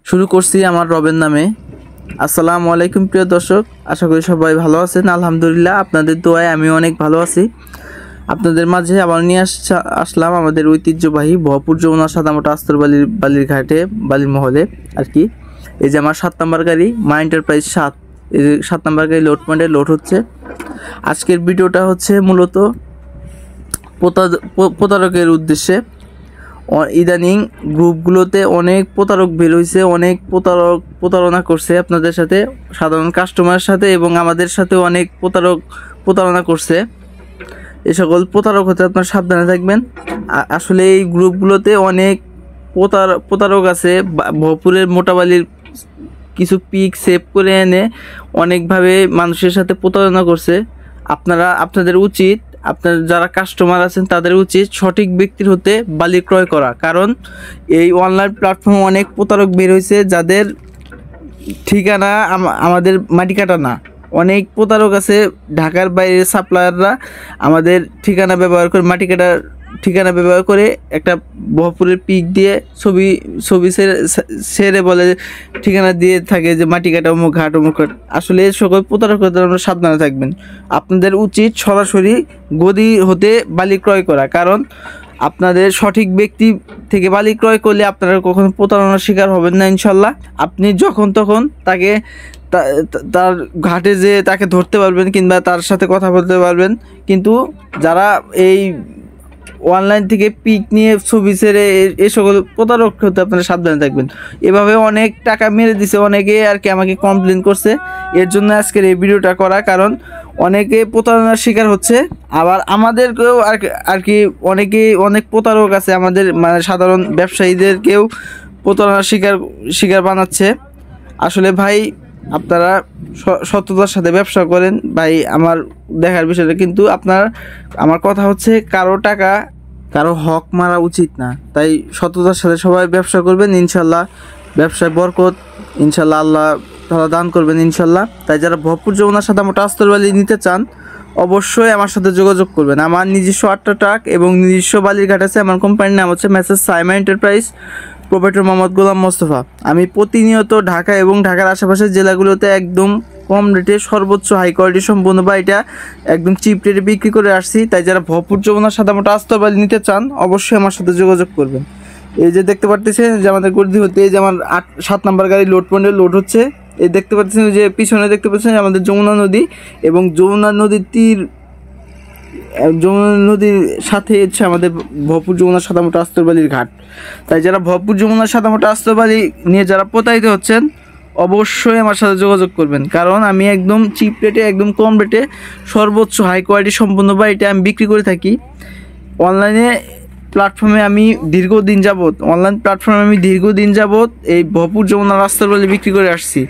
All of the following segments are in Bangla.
শুরু করছি আমার রবের নামে। আসসালামু আলাইকুম প্রিয় দর্শক, আশা করি সবাই ভালো আছেন। আলহামদুলিল্লাহ, আপনাদের দোয়ায় আমি অনেক ভালো আছি। আপনাদের মাঝে আবার নিয়ে আসলাম আমাদের ঐতিহ্যবাহী ভরপুর যমুনা সাদামাটা বালির ঘাটে, বালির মহলে আর কি। এই যে আমার 7 নাম্বার গাড়ি, মা এন্টারপ্রাইজ 7, এই যে 7 নাম্বার গাড়ি লোড পয়েন্টে লোড হচ্ছে। আজকের ভিডিওটা হচ্ছে মূলত প্রতারকের উদ্দেশ্যে। ইদানিং গ্রুপগুলোতে অনেক প্রতারক বের হয়েছে, অনেক প্রতারণা করছে আপনাদের সাথে, সাধারণ কাস্টমারের সাথে, এবং আমাদের সাথেও অনেক প্রতারণা করছে। এই সকল প্রতারক হতে আপনারা সাবধানে থাকবেন। আসলে এই গ্রুপগুলোতে অনেক প্রতারক আছে। ভরপুরের মোটাবালির কিছু পিক সেভ করে এনে অনেকভাবে মানুষের সাথে প্রতারণা করছে। আপনাদের উচিত, আপনার যারা কাস্টমার আছেন তাদের উচিত সঠিক ব্যক্তির হতে বালি ক্রয় করা। কারণ এই অনলাইন প্ল্যাটফর্মে অনেক প্রতারক বের হয়েছে, যাদের ঠিকানা আমাদের মাটিকাটা না। অনেক প্রতারক আছে ঢাকার বাইরের সাপ্লায়াররা আমাদের ঠিকানা ব্যবহার করে, মাটিকাটার ঠিকানা ব্যবহার করে একটা ভরপুরের পিক দিয়ে ছবি সেরে বলে, ঠিকানা দিয়ে থাকে যে মাটিকাটা অমুক ঘাট অমুক ঘাট। আসলে সকল প্রতারক হতে আপনারা সাবধানে থাকবেন। আপনাদের উচিত সরাসরি গদি হতে বালি ক্রয় করা। কারণ আপনাদের সঠিক ব্যক্তি থেকে বালি ক্রয় করলে আপনারা কখনো প্রতারণার শিকার হবেন না ইনশাল্লাহ। আপনি যখন তখন তাকে তার ঘাটে যে তাকে ধরতে পারবেন কিংবা তার সাথে কথা বলতে পারবেন। কিন্তু যারা এই অনলাইন থেকে পিক নিয়ে ছবি ছেড়ে এই সকল প্রতারক হতে আপনারা সাবধানে থাকবেন। এভাবে অনেক টাকা মেরে দিছে অনেকে আর কি, আমাকে কমপ্লেন করছে। এর জন্য আজকের এই ভিডিওটা করা, কারণ অনেকে প্রতারণার শিকার হচ্ছে। আবার আমাদেরকেও আর কি অনেক প্রতারক আছে, আমাদের মানে সাধারণ ব্যবসায়ীদেরকেও প্রতারণার শিকার বানাচ্ছে। আসলে ভাই, আপনারা সততার সাথে ব্যবসা করেন ভাই, আমার দেখার বিষয়টা। কিন্তু আমার কথা হচ্ছে, কারো হক মারা উচিত না। তাই সততার সাথে সবাই ব্যবসা করবেন, ইনশাল্লাহ ব্যবসায় বরকত ইনশাল্লাহ আল্লাহ তাআলা দান করবেন ইনশাল্লাহ। তাই যারা ভরপুর যমুনা সাদামাটা আস্তরবালি নিতে চান অবশ্যই আমার সাথে যোগাযোগ করবেন। আমার নিজস্ব 8টা ট্রাক এবং নিজস্ব বালির ঘাট আছে। আমার কোম্পানির নাম হচ্ছে Messrs Saima enterprise, proprietor Mohammad Golam Mostafa. আমি প্রতিনিয়ত ঢাকা এবং ঢাকার আশেপাশের জেলাগুলোতে একদম কম রেটে সর্বোচ্চ হাই কোয়ালিটি সম্পূর্ণ বা এটা একদম চিপ রেটে বিক্রি করে আসছি। তাই যারা ভরপুর যমুনা সাদামাটা আস্তরবালি নিতে চান অবশ্যই আমার সাথে যোগাযোগ করবেন। এই যে দেখতে পাচ্ছেন যে আমাদের গদি হতে এই যে আমার 7 নাম্বার গাড়ি লোড পয়েন্টে লোড হচ্ছে। এই দেখতে পাচ্ছেন যে পিছনে দেখতে পাচ্ছেন আমাদের যমুনা নদী, এবং যমুনা নদীর সাথে হচ্ছে আমাদের ভরপুর যমুনা সাদামাটা আস্তরবালির ঘাট। তাই যারা ভরপুর যমুনা সাদামাটা আস্তরবালি নিয়ে যারা প্রতারিত হচ্ছেন অবশ্যই আমার সাথে যোগাযোগ করবেন। কারণ আমি একদম চিপ রেটে, একদম কম রেটে সর্বোচ্চ হাই কোয়ালিটি সম্পূর্ণ বা এটা আমি বিক্রি করে থাকি। অনলাইন প্ল্যাটফর্মে আমি দীর্ঘদিন যাবত এই ভরপুর যমুনা আস্তরবালি বিক্রি করে আসছি।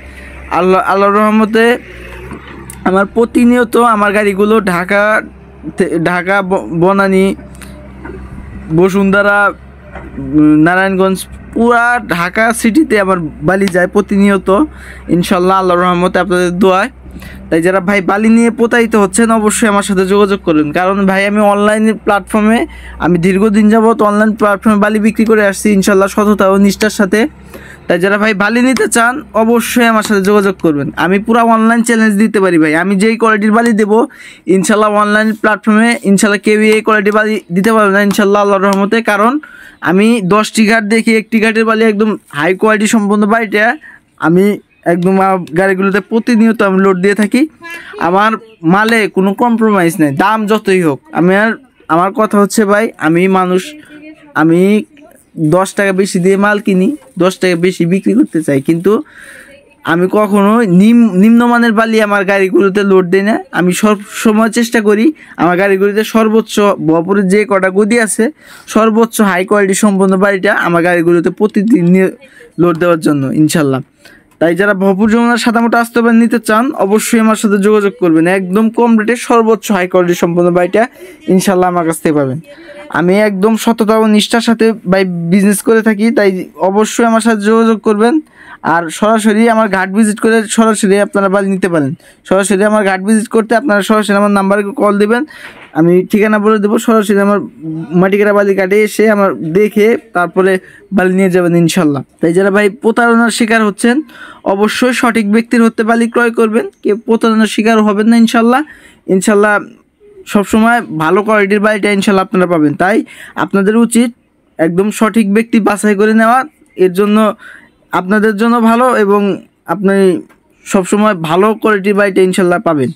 আল্লাহর রহমতে আমার প্রতিনিয়ত আমার গাড়িগুলো ঢাকা বনানী, বসুন্ধরা, নারায়ণগঞ্জ, পুরা ঢাকা সিটিতে আমার বালি যায় প্রতিনিয়ত ইনশাল্লাহ আল্লাহর রহমতে, আপনাদের দোয়ায়। তাই যারা ভাই বালি নিয়ে প্রতারিত হচ্ছেন অবশ্যই আমার সাথে যোগাযোগ করুন। কারণ ভাই আমি অনলাইনের প্ল্যাটফর্মে দীর্ঘদিন যাবত অনলাইন প্ল্যাটফর্মে বালি বিক্রি করে আসছি ইনশাল্লাহ সততা ও নিষ্ঠার সাথে। তাই যারা ভাই বালি নিতে চান অবশ্যই আমার সাথে যোগাযোগ করবেন। আমি পুরো অনলাইন চ্যালেঞ্জ দিতে পারি ভাই, আমি যেই কোয়ালিটির বালি দেবো ইনশাল্লাহ অনলাইন প্ল্যাটফর্মে ইনশাল্লাহ কেউ এই কোয়ালিটির বালি দিতে পারবে না ইনশাল্লাহ আল্লাহর রহমতে। কারণ আমি 10টি ঘাট দেখি, 1টি ঘাটের বালি একদম হাই কোয়ালিটি সম্পূর্ণ বালিটা আমি একদম গাড়িগুলোতে প্রতিনিয়ত আমি লোড দিয়ে থাকি। আমার মালে কোনো কম্প্রোমাইজ নেই, দাম যতই হোক। আমার কথা হচ্ছে ভাই, আমি 10 টাকা বেশি দিয়ে মাল কিনি, 10 টাকা বেশি বিক্রি করতে চাই, কিন্তু আমি কখনো নিম্নমানের বালি আমার গাড়িগুলোতে লোড দিই না। আমি সব সময় চেষ্টা করি আমার গাড়িগুলিতে সর্বোচ্চ ভরপুরের যে কটা গদি আছে সর্বোচ্চ হাই কোয়ালিটি সম্পন্ন বালিটা আমার গাড়িগুলোতে প্রতিদিন লোড দেওয়ার জন্য ইনশাল্লাহ। তাই যারা ভরপুর যমুনা সাদামাটা আস্তরবালি নিতে চান অবশ্যই আমার সাথে যোগাযোগ করবেন। একদম কম রেটে সর্বোচ্চ হাই কোয়ালিটি সম্পন্ন বালিটা ইনশাল্লাহ আমার কাছ থেকে পাবেন। আমি একদম সততা ও নিষ্ঠার সাথে ভাই বিজনেস করে থাকি, তাই অবশ্যই আমার সাথে যোগাযোগ করবেন। আর সরাসরি আমার ঘাট ভিজিট করে সরাসরি আপনারা বালি নিতে পারেন। সরাসরি আমার ঘাট ভিজিট করতে আপনারা সরাসরি আমার নাম্বারে কল দিবেন, আমি ঠিকানা বলে দেবো। সরাসরি আমার মাটিকারা বালি কাটে এসে আমার দেখে তারপরে বালি নিয়ে যাবেন ইনশাল্লাহ। তাই যারা ভাই প্রতারণার শিকার হচ্ছেন, অবশ্যই সঠিক ব্যক্তির হতে বালি ক্রয় করবেন, কেউ প্রতারণার শিকার হবেন না ইনশাল্লাহ। ইনশাল্লাহ সবসময় ভালো কোয়ালিটির বালিটা ইনশাল্লাহ আপনারা পাবেন। তাই আপনাদের উচিত একদম সঠিক ব্যক্তি বাছাই করে নেওয়া, এর জন্য আপনাদের জন্য ভালো এবং আপনি সবসময় ভালো কোয়ালিটির বালিটা ইনশাল্লাহ পাবেন।